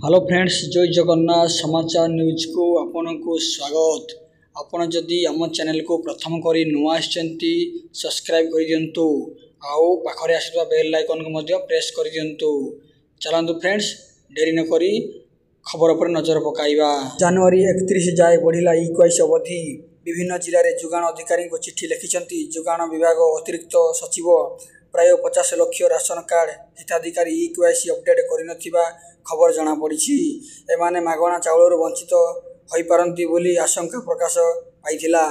Hello friends, जय जगन्नाथ समाचार news को आपन को स्वागत। आपण जदि आम चैनल को प्रथम करी नुआ आछंती सब्सक्राइब कर दियंतु आउ पाखरे आसीबा बेल आइकन को मध्य प्रेस कर दियंतु। चलंतु फ्रेंड्स, देरी न करी खबर पर नजर पकाइबा। जनवरी 31 जाए बढ़िला ई-क्वाइस अवधि। विभिन्न जिले में जोगाण अधिकारी को चिठी लिखिंट जोगाण विभाग अतिरिक्त सचिव प्राय 50 लाख राशन कार्ड हिताधिकारी ई-क्वाइस अपडेट कर खबर जना पड़ी। एमाने मागणा चाउल वंचित हो पारती बोली आशंका प्रकाश पाइथिला।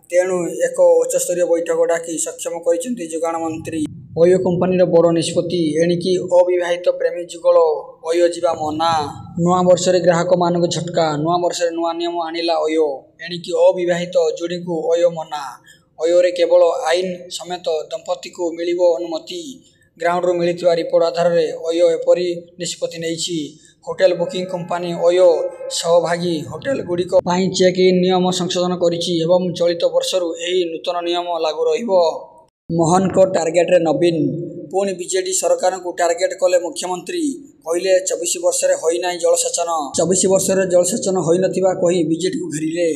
तेणु एक उच्चस्तरीय बैठक डाकी सक्षम कर जोगाण मंत्री। ओयो कंपानी बड़ निष्पत्ति एणिकी अविवाहित प्रेमी जुगल ओयो जीवा मना। नुआ वर्ष ग्राहक मान झटका। नुआ वर्ष नुआ नियम आनिला ओयो एणिकी अविवाहित जोड़ी को ओयो मना। ओयोरे केवल आईन समेत दंपति को मिलिबो अनुमति। ग्राउंड मिलता रिपोर्ट आधार में ओयो एपरी निष्पत्ति नहीं। होटेल बुकिंग कंपानी ओयो सहभागी होटेल गुड़िक चेक इन नियम संशोधन करिछि एवं चलित वर्षरू एही नूतन नियम लागू रहिबो। मोहन को टार्गेट रे नवीन। पुणी बीजेडी सरकार को टार्गेट कले मुख्यमंत्री। कहले 24 वर्ष रे होई नाही जलसेचन। 24 वर्ष रे जलसेचन होई नथिबा कही बीजेडी को घेरिले।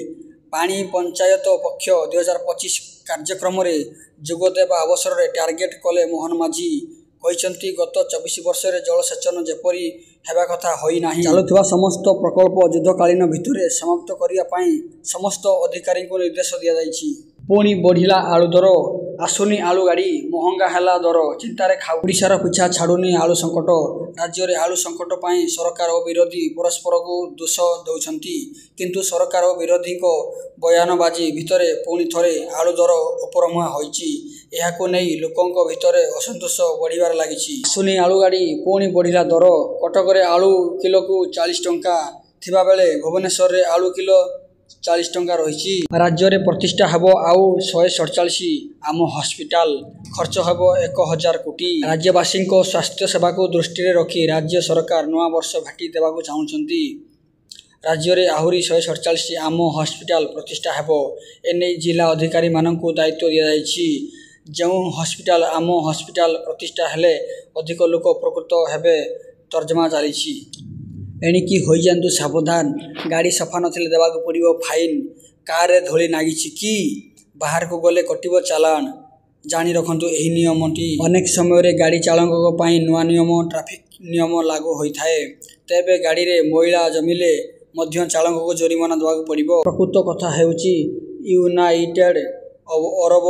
पानी पंचायत पक्ष 2025 कार्यक्रम रे जोगदेवा अवसर रे टार्गेट कले मोहन माझी। कहते गत 24 वर्ष रे जलसेचन जेपरी हेबा कथा होई नाही। चालुवा समस्त प्रकल्प युद्धकालीन भितर समाप्त करिया पाई समस्त अधिकारी को निर्देश दिया जाइछि। पुणी बढ़िला आलू दर। आसुनी आलू गाड़ी महंगा हैला दर चिंतार खाऊ। ओडिशार पिछा छाड़ुनी आलू संकट। राज्य में आलू संकट पाई सरकार और विरोधी परस्पर को दोष दौरान किंतु सरकार और विरोधी को बयानबाजी भितर पुणी थरे आलू दर उपरमुआ होइछि। एहाको नहीं लोकों भितर असंतोष बढ़िबार लागिछि। आसुनी आलू गाड़ी पुणी बढ़िला दर। कटक रे आलू किलो को 40 टंका थिबा बेले भुवनेश्वर रे आलू किलो 40 टंका रही। राज्य में प्रतिष्ठा हेब आउ 147 आम हॉस्पिटल। खर्च हेब 1000 कोटी। राज्यवासी स्वास्थ्य सेवा को दृष्टि रखी राज्य सरकार नुआ वर्ष भेटी देवाक चाहूँगी। राज्य में आहरी 147 आम हॉस्पिटल प्रतिष्ठा हेब। एने जिला अधिकारी मानक दायित्व दि जाइछि। जो हॉस्पिटल आम हॉस्पिटल प्रतिष्ठा हेले अधिक लोक उपकृत हेबे तर्जमा चली। एणिकी हो जातु सावधान। गाड़ी सफा नथिले देवाक पड़िबो फाइन। कार रे धूली नागिछि कि बाहर को गले कटिबो चालान। जानी रखंतु एही नियमटी। अनेक समय रे गाड़ी चालकों पई नुआ नियम ट्रैफिक नियम लागू होइथाए। तेबे गाड़ी रे मैला जमिले मध्य चालकों को जरिमाना देवाक पड़िबो। प्रकृत कथा हेउछि यूनाइटेड अरब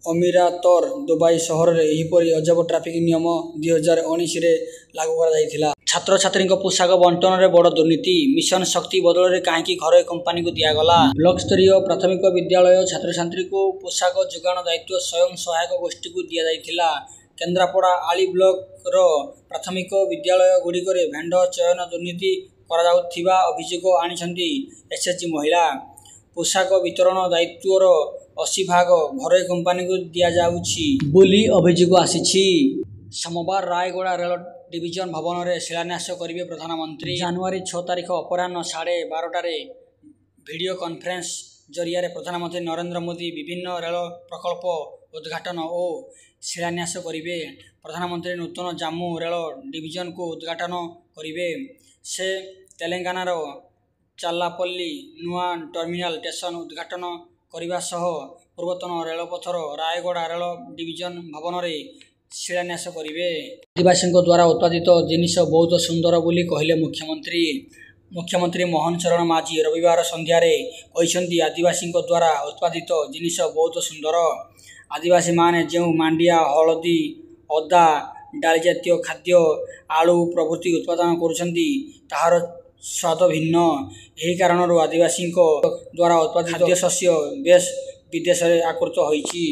अमीरातर दुबई सहर में यहीपरि अजब ट्रैफिक नियम 2019 रे लागू करा जायथिला। छात्र छात्री पोशाक बंटन में बड़ दुर्नीति। मिशन शक्ति बदल में कहीं घर कंपानी को दिगला। ब्लॉक स्तरीय प्राथमिक विद्यालय छात्र छात्री को पोशाक जोगाण दायित्व स्वयं सहायक गोष्ठी को दि जाइथिला। केन्द्रापड़ा आली ब्लॉक रो प्राथमिक विद्यालय गुड़िक भेंड चयन दुर्नीति करा अभियोग आनिछंती एसएचजी महिला। पोशाक वितरण दायित्वर 80 भाग घरोई कंपानी को दिया जाउछि बोली अभियोग आसीछि। सोमवार रायगड़ा रेल डिविजन भवन में शिलान्यास करेंगे प्रधानमंत्री। जनवरी 6 तारिख अपराह्न 12:30 वीडियो कॉन्फ्रेंस जरिया प्रधानमंत्री नरेंद्र मोदी विभिन्न रेल प्रकल्प उद्घाटन और शिलान्यास करेंगे। प्रधानमंत्री नूतन जम्मू रेल डिविजन को उद्घाटन करेंगे। से तेलंगानार चालापल्ली नुआ टर्मिनाल स्टेशन उद्घाटन करने सह पूर्वतन रेलपथर रायगड़ा रेल डिविजन भवन में शिलान्यास करेंगे। आदिवासी द्वारा उत्पादित जिनिस बहुत सुंदर बोली कहले मुख्यमंत्री। मुख्यमंत्री मोहन चरण माझी रविवार संध्यार कहते आदिवासी द्वारा उत्पादित जिनिस बहुत सुंदर। आदिवासी माने जो मांडिया हलदी अदा डाली जातीय खाद्य आलू प्रभृति उत्पादन करुछंती ताहार स्वाद भिन्न। यही कारण आदिवासी द्वारा उत्पादित खाद्य शस्य बेस विदेश में आकृत होइछि।